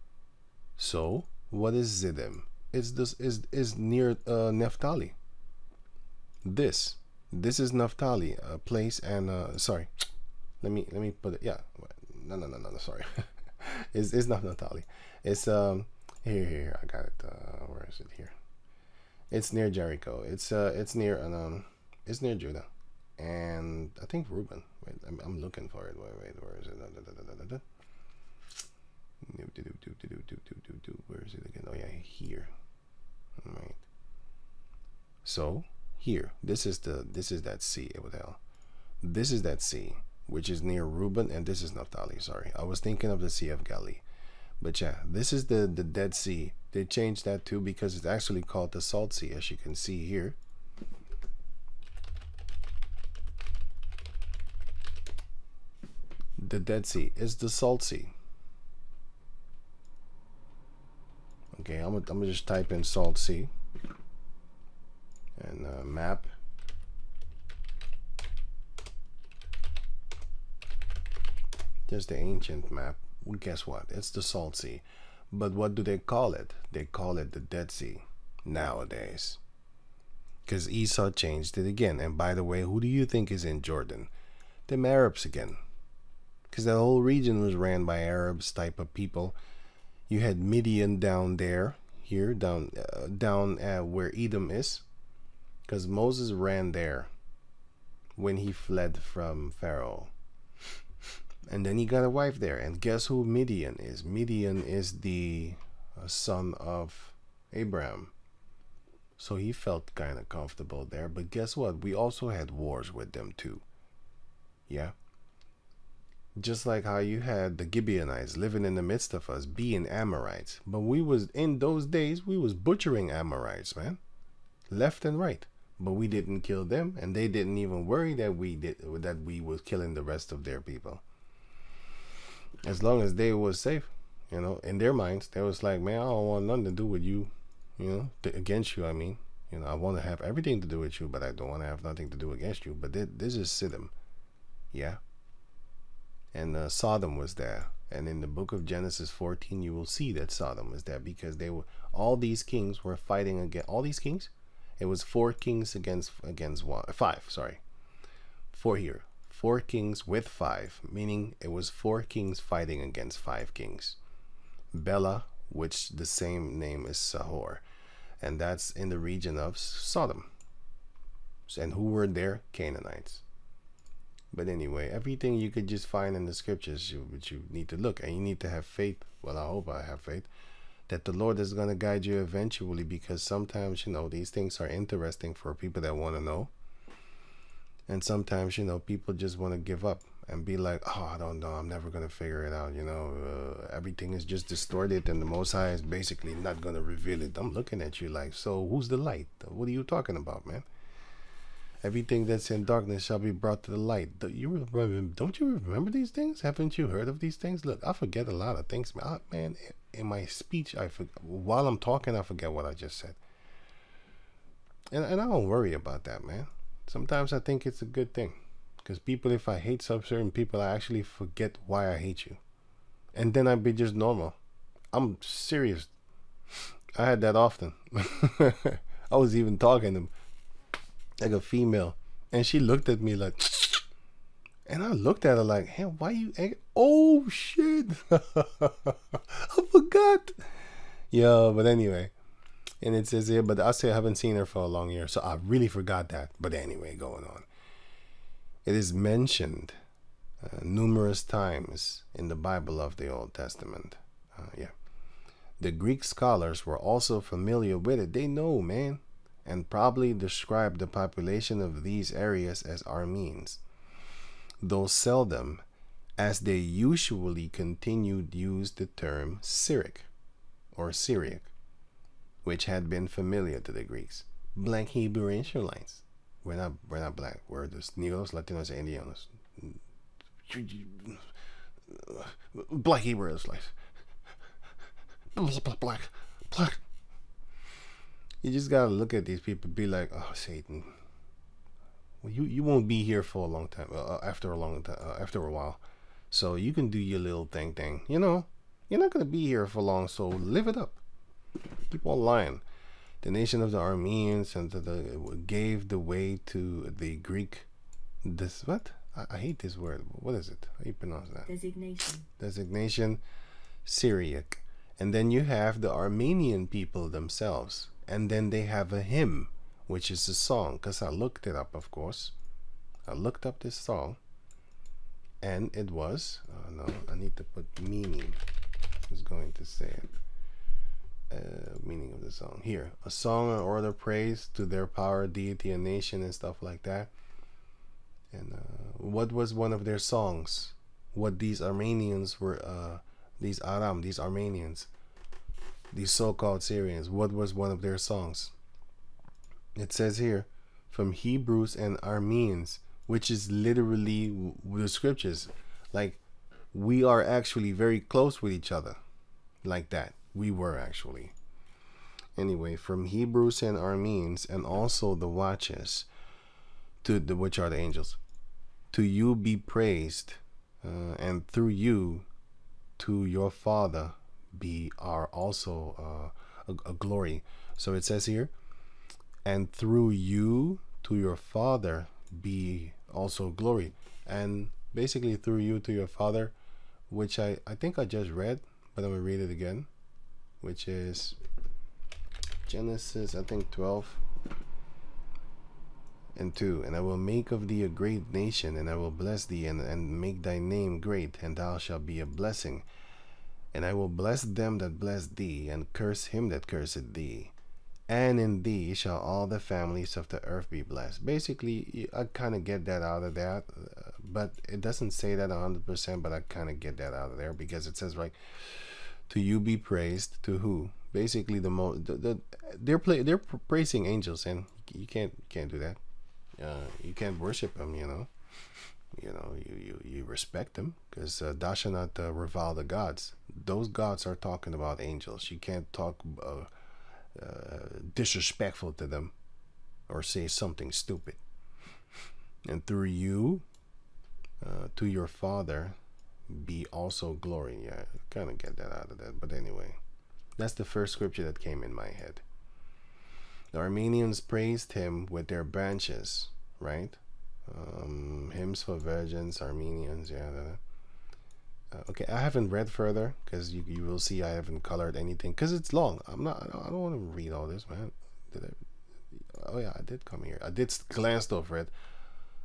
So what is Ziddim? It's this is near Naphtali. This is Naphtali, a place, and sorry, let me put it. Yeah, no, sorry. It's not Naphtali. It's here I got it. Where is it here? It's near Jericho. It's near it's near Judah, and I think Reuben. Wait, I'm looking for it. Wait, where is it? Where is it again? Oh yeah, here. All right. So here, this is that sea. What the hell? This is that sea, which is near Reuben, and this is Naphtali. Sorry, I was thinking of the Sea of Galilee. But yeah, this is the Dead Sea. They changed that too because it's actually called the Salt Sea, as you can see here. The Dead Sea is the Salt Sea. Okay, I'm gonna just type in Salt Sea and map. There's the ancient map. Well, guess what? It's the Salt Sea. But what do they call it? They call it the Dead Sea nowadays. Because Esau changed it again. And by the way, who do you think is in Jordan? Them Arabs again. Because that whole region was ran by Arabs type of people. You had Midian down there, here, down where Edom is. Because Moses ran there when he fled from Pharaoh. And then he got a wife there. And guess who Midian is? Midian is the son of Abram. So he felt kind of comfortable there. But guess what? We also had wars with them too. Yeah. Just like how you had the Gibeonites living in the midst of us, being Amorites. But we was, in those days, we was butchering Amorites, man. Left and right. But we didn't kill them, and they didn't even worry that we was killing the rest of their people. As long as they was safe, you know, in their minds, they was like, man, I don't want nothing to do with you, you know, against you, I mean. You know, I want to have everything to do with you, but I don't want to have nothing to do against you. But this is Siddim, yeah. And Sodom was there. And in the book of Genesis 14, you will see that Sodom was there, because they were, all these kings were fighting against, all these kings, it was 4 kings against one, 5, sorry. 4 here. 4 kings with 5, meaning it was 4 kings fighting against 5 kings. Bela, which the same name is Sahor, and that's in the region of Sodom. And who were there? Canaanites. But anyway, everything you could just find in the scriptures, but you need to look, and you need to have faith. Well, I hope I have faith that the Lord is going to guide you eventually, because sometimes, you know, these things are interesting for people that want to know. And sometimes, you know, people just want to give up and be like, oh, I don't know, I'm never going to figure it out. You know, everything is just distorted, and the Most High is basically not going to reveal it. I'm looking at you like, so who's the light? What are you talking about, man? Everything that's in darkness shall be brought to the light. Don't you remember these things? Haven't you heard of these things? Look, I forget a lot of things, man. Man, in my speech, while I'm talking, I forget what I just said. And I don't worry about that, man. Sometimes I think it's a good thing, because people, if I hate some certain people, I actually forget why I hate you, and then I'd be just normal. I'm serious. I had that often. I was even talking to like a female, and she looked at me like, and I looked at her like, hey, why you angry? Oh shit. I forgot. Yeah, but anyway. And it says here, but I say I haven't seen her for a long year, so I really forgot that. But anyway, going on. It is mentioned numerous times in the Bible of the Old Testament. Yeah. The Greek scholars were also familiar with it. They know, man. And probably described the population of these areas as Arameans, though seldom, as they usually continued use the term Syriac or Syriac, which had been familiar to the Greeks. Black Hebrew Israelites. We're not black. We're the Negroes, Latinos, and Indianos. Black Hebrew Israelites. Black. You just gotta look at these people, be like, oh, Satan. Well, you won't be here for a long time. After a while, so you can do your little thing. You know, you're not gonna be here for long, so live it up. Keep on lying. The nation of the Arameans and gave the way to the Greek. This what? I hate this word. What is it? How do you pronounce that? Designation. Syriac. And then you have the Armenian people themselves. And then they have a hymn, which is a song. Because I looked it up, of course. I looked up this song. And it was... no, I need to put meaning. Who's going to say it? Meaning of the song. Here. A song or order praise to their power, deity, and nation, and stuff like that. And what was one of their songs? What these Armenians were... these Armenians... these so-called Syrians, what was one of their songs? It says here, from Hebrews and Armenes, which is literally the scriptures. Like, we are actually very close with each other. Like that. We were actually. Anyway, from Hebrews and Armenes, and also the watches, which are the angels, to you be praised, and through you to your Father be also a glory. So it says here, and through you to your Father be also glory. And basically through you to your Father, which I think I just read, but I'm gonna read it again, which is Genesis, I think 12:2. And I will make of thee a great nation, and I will bless thee, and make thy name great, and thou shalt be a blessing. And I will bless them that bless thee, and curse him that curseth thee. And in thee shall all the families of the earth be blessed. Basically, I kind of get that out of that, but it doesn't say that 100%, but I kind of get that out of there, because it says, right, to you be praised. To who? Basically they're praising angels, and you can't do that. You can't worship them, you respect them, because thou shalt not revile the gods. Those gods are talking about angels. You can't talk disrespectful to them or say something stupid. And through you to your father be also glory. Yeah, kind of get that out of that, but anyway, that's the first scripture that came in my head. The Armenians praised him with their branches, right? Hymns for virgins, Armenians, yeah. Okay, I haven't read further, because you will see I haven't colored anything, because it's long. I don't want to read all this, man. Oh yeah, I did come here. I did glanced over it.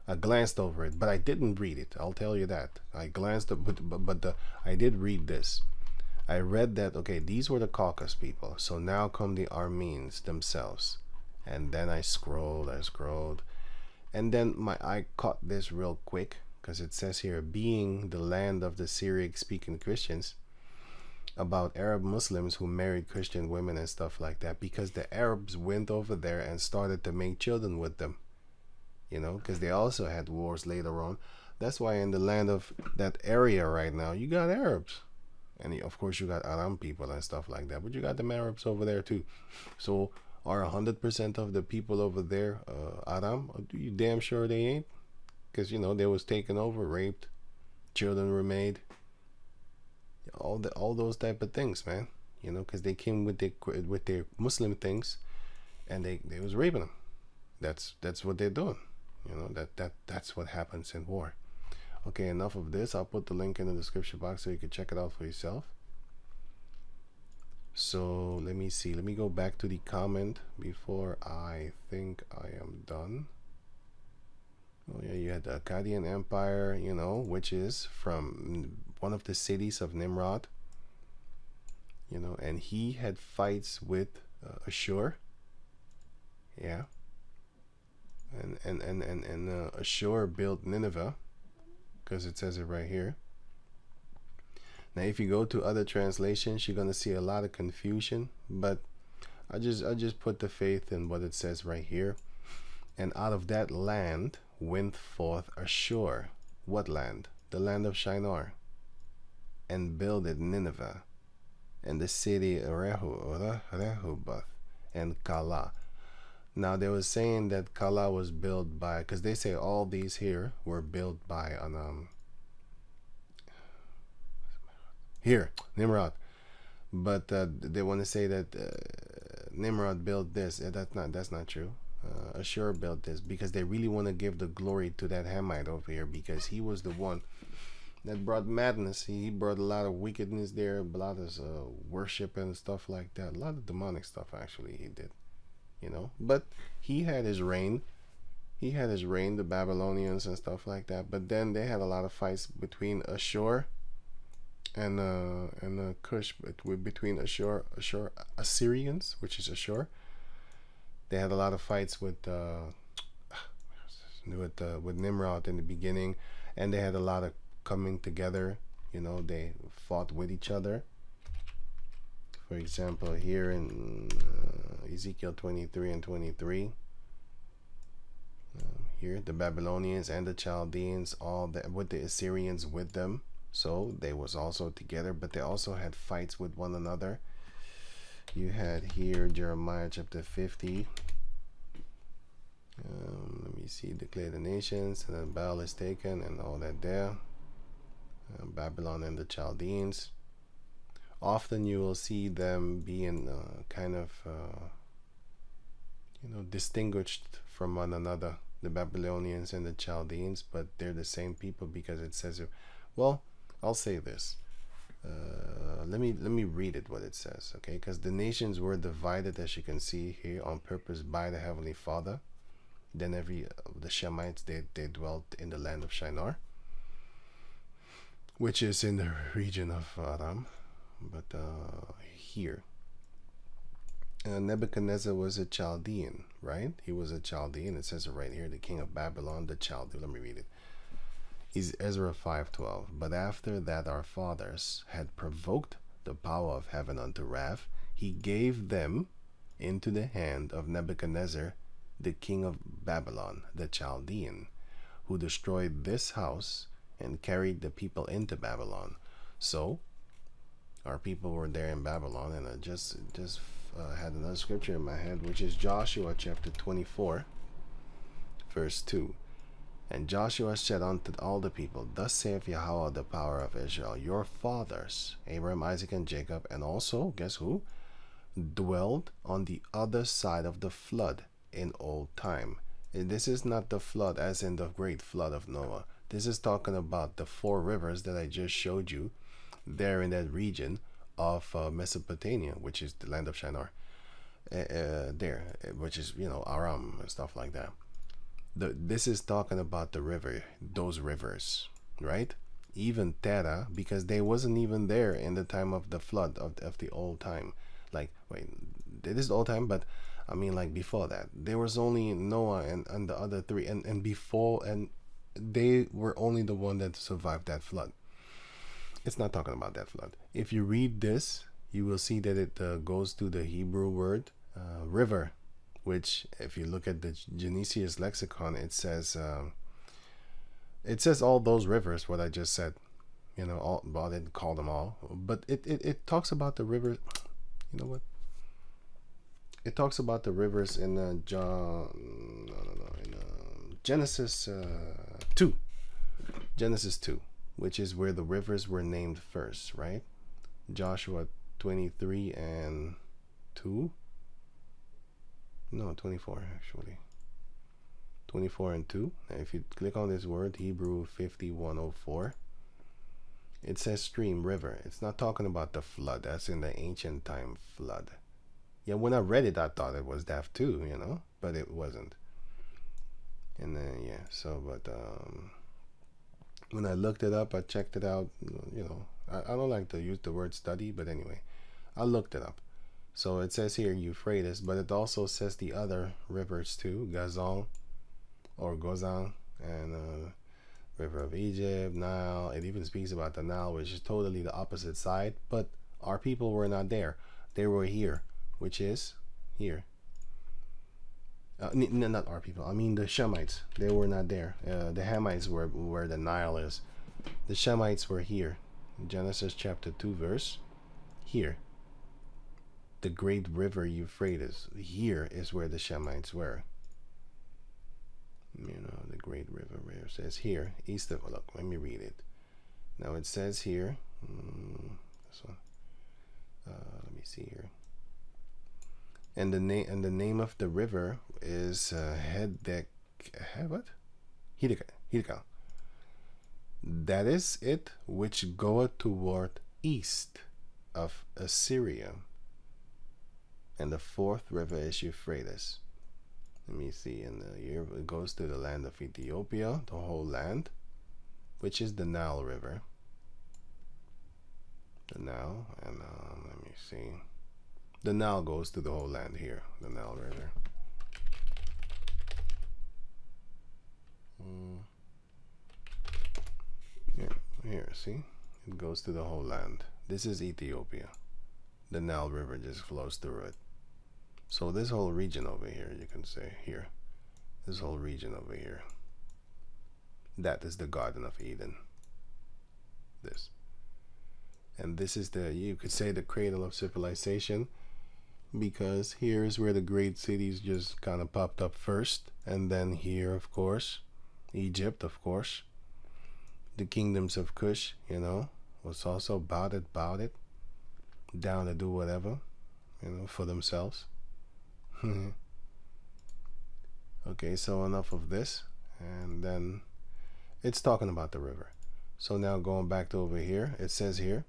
But I didn't read it. I'll tell you that. I glanced up, but I did read this. I read that, okay, these were the Caucasus people. So now come the Armenes themselves. And then I scrolled, and then my eye caught this real quick, because it says here, being the land of the Syriac-speaking Christians, about Arab Muslims who married Christian women and stuff like that, because the Arabs went over there and started to make children with them, because they also had wars later on. That's why in the land of that area right now, you got Arabs, and of course you got Aram people and stuff like that, but you got them Arabs over there too. So are 100% of the people over there Aram? Are you damn sure they ain't? Because they was taken over, raped, children were made, all those type of things, man. Because they came with their Muslim things, and they was raping them. That's what they're doing. That's what happens in war. Okay, enough of this. I'll put the link in the description box so you can check it out for yourself. So let me see. Let me go back to the comment before I think I am done. Oh yeah, you had the Akkadian Empire, which is from one of the cities of Nimrod. And he had fights with Asshur. Yeah. And Asshur built Nineveh, because it says it right here. Now if you go to other translations, you're gonna see a lot of confusion, but I just put the faith in what it says right here. And out of that land went forth Asshur. What land? The land of Shinar. And builded Nineveh, and the city Rehoboth, and Calah. Now they were saying that Calah was built by, because they say all these here were built by Nimrod, but they want to say that Nimrod built this. That's not true. Asshur built this, because they really want to give the glory to that Hamite over here, because he was the one that brought madness. He brought a lot of wickedness there, a lot of worship and stuff like that, a lot of demonic stuff actually he did, but he had his reign, the Babylonians and stuff like that. But then they had a lot of fights between Asshur and Cush, between Assyrians, which is Asshur. They had a lot of fights with Nimrod in the beginning, and they had a lot of coming together. They fought with each other. For example, here in Ezekiel 23 and 23, here the Babylonians and the Chaldeans, all that with the Assyrians with them. So they was also together, but they also had fights with one another. You had here Jeremiah chapter 50. Let me see. Declare the nations, and then Baal is taken, and all that there. Babylon and the Chaldeans. Often you will see them being kind of distinguished from one another, the Babylonians and the Chaldeans, but they're the same people, because it says, well, I'll say this. Let me read it, what it says, okay? Because the nations were divided, as you can see here, on purpose by the Heavenly Father. Then the Shemites, they dwelt in the land of Shinar, which is in the region of Aram. But here, Nebuchadnezzar was a Chaldean, right? He was a Chaldean. It says it right here, the king of Babylon, the Chaldean. Let me read it. is Ezra 5:12. But after that our fathers had provoked the power of heaven unto wrath, he gave them into the hand of Nebuchadnezzar, the king of Babylon, the Chaldean, who destroyed this house and carried the people into Babylon. So our people were there in Babylon, and I just had another scripture in my head, which is Joshua chapter 24, verse 2. And Joshua said unto all the people, Thus saith Yahweh, the power of Israel, your fathers, Abraham, Isaac, and Jacob, and also, guess who? Dwelled on the other side of the flood in old time. And this is not the flood as in the great flood of Noah. This is talking about the 4 rivers that I just showed you there in that region of Mesopotamia, which is the land of Shinar. There, which is, you know, Aram and stuff like that. This is talking about the river, those rivers, right? Even Terah, because they wasn't even there in the time of the flood of the old time. Like, wait, it is the old time, but I mean, like, before that, there was only Noah and the other 3, and before, and they were only the one that survived that flood. It's not talking about that flood. If you read this, you will see that it goes to the Hebrew word river, which, if you look at the Genesis lexicon, it says all those rivers, what I just said, you know, all, well, I didn't call them all, but it talks about the rivers. You know what? It talks about the rivers in Genesis 2. Genesis 2, which is where the rivers were named first, right? Joshua 23 and 2. No, 24 actually. 24 and 2. Now if you click on this word, Hebrew 5104, it says stream, river. It's not talking about the flood. That's in the ancient time flood. Yeah, when I read it, I thought it was that too, you know, but it wasn't. And then, yeah, so, but when I looked it up, I checked it out, you know, I don't like to use the word study, but anyway, I looked it up. So it says here Euphrates, but it also says the other rivers too, Gazon or Gozan, and River of Egypt, Nile. It even speaks about the Nile, which is totally the opposite side, but our people were not there. They were here, which is here. Not our people, I mean the Shemites. They were not there. The Hamites were where the Nile is. The Shemites were here. Genesis chapter 2 verse here. The great river Euphrates, here is where the Shemites were. You know, the great river where it says here, east of, look, let me read it. Now it says here, this one, let me see here. And the name of the river is Hiddekel. That is it which goeth toward east of Assyria. And the 4th river is Euphrates. Let me see, and it goes to the land of Ethiopia, the whole land, which is the Nile River. The Nile, and let me see. The Nile goes to the whole land here, the Nile River. Here, see? It goes to the whole land. This is Ethiopia. The Nile River just flows through it. So this whole region over here, you can say here, this whole region over here, that is the Garden of Eden. This. And this is the, you could say, the cradle of civilization, because here is where the great cities just kind of popped up first. And then here, of course, Egypt, of course, the kingdoms of Cush, you know, was also about it, down to do whatever, you know, for themselves. Okay, so enough of this, and then it's talking about the river. So now going back to over here, it says here,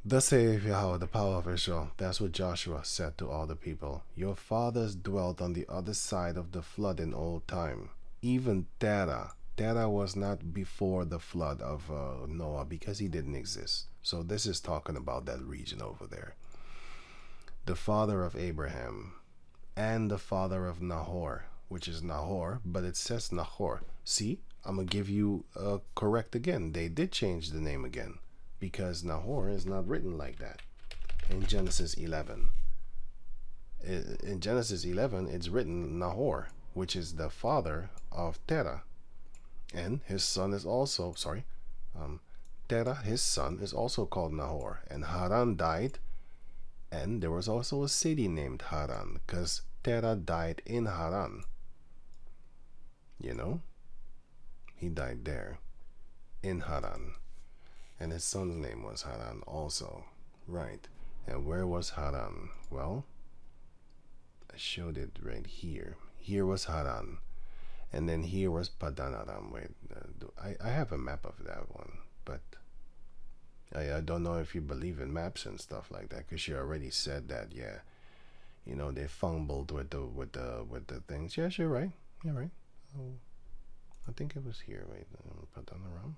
Thus saith Yahweh, the power of Israel. That's what Joshua said to all the people. Your fathers dwelt on the other side of the flood in old time. Even Terah. Terah was not before the flood of Noah, because he didn't exist. So this is talking about that region over there. The father of Abraham and the father of Nahor. which is Nahor, but it says Nahor. See, I'm going to give you correct again. They did change the name again, because Nahor is not written like that in Genesis 11. In Genesis 11, it's written Nahor, which is the father of Terah. And his son is also, Terah, his son, is also called Nahor. And Haran died, and there was also a city named Haran, because Terah died in Haran. You know? He died there, in Haran. And his son's name was Haran also. Right. And where was Haran? Well, I showed it right here. Here was Haran. And then here was Padan Aram. Wait, I have a map of that one, but I don't know if you believe in maps and stuff like that, because you already said that. Yeah, you know, they fumbled with the things. Yes, you're right. You're right. Oh, I think it was here. Wait, Padan Aram.